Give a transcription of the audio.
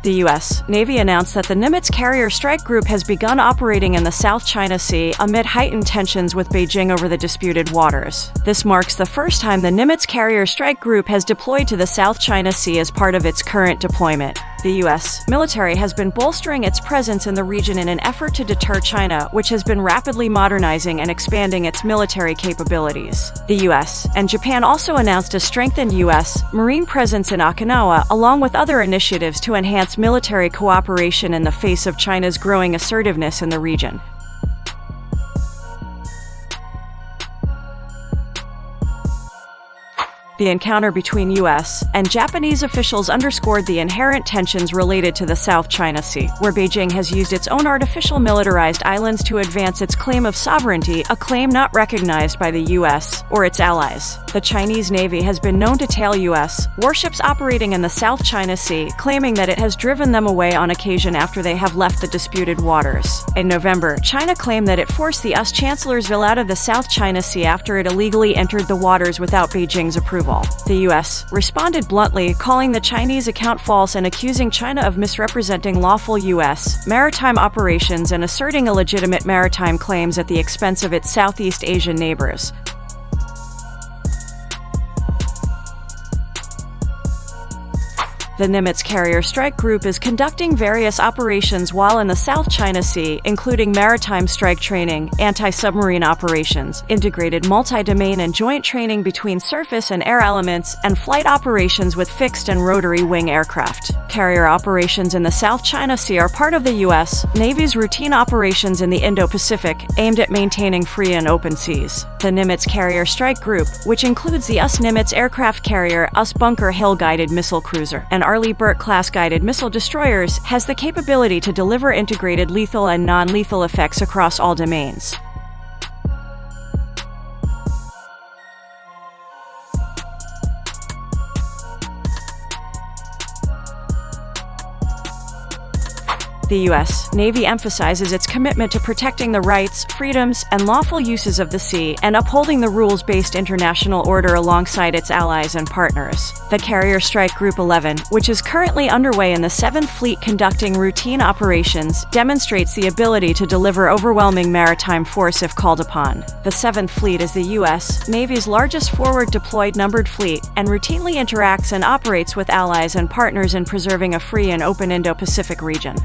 The U.S. Navy announced that the Nimitz Carrier Strike Group has begun operating in the South China Sea amid heightened tensions with Beijing over the disputed waters. This marks the first time the Nimitz Carrier Strike Group has deployed to the South China Sea as part of its current deployment. The U.S. military has been bolstering its presence in the region in an effort to deter China, which has been rapidly modernizing and expanding its military capabilities. The U.S. and Japan also announced a strengthened U.S. Marine presence in Okinawa, along with other initiatives to enhance military cooperation in the face of China's growing assertiveness in the region. The encounter between U.S. and Japanese officials underscored the inherent tensions related to the South China Sea, where Beijing has used its own artificial militarized islands to advance its claim of sovereignty, a claim not recognized by the U.S. or its allies. The Chinese Navy has been known to tail U.S. warships operating in the South China Sea, claiming that it has driven them away on occasion after they have left the disputed waters. In November, China claimed that it forced the US Chancellorsville out of the South China Sea after it illegally entered the waters without Beijing's approval. The U.S. responded bluntly, calling the Chinese account false and accusing China of misrepresenting lawful U.S. maritime operations and asserting illegitimate maritime claims at the expense of its Southeast Asian neighbors. The Nimitz Carrier Strike Group is conducting various operations while in the South China Sea, including maritime strike training, anti-submarine operations, integrated multi-domain and joint training between surface and air elements, and flight operations with fixed and rotary wing aircraft. Carrier operations in the South China Sea are part of the U.S. Navy's routine operations in the Indo-Pacific, aimed at maintaining free and open seas. The Nimitz Carrier Strike Group, which includes the US Nimitz aircraft carrier, US Bunker Hill guided missile cruiser, and Arleigh Burke-class guided missile destroyers, has the capability to deliver integrated lethal and non-lethal effects across all domains. The U.S. Navy emphasizes its commitment to protecting the rights, freedoms, and lawful uses of the sea and upholding the rules-based international order alongside its allies and partners. The Carrier Strike Group 11, which is currently underway in the 7th Fleet conducting routine operations, demonstrates the ability to deliver overwhelming maritime force if called upon. The 7th Fleet is the U.S. Navy's largest forward-deployed numbered fleet and routinely interacts and operates with allies and partners in preserving a free and open Indo-Pacific region.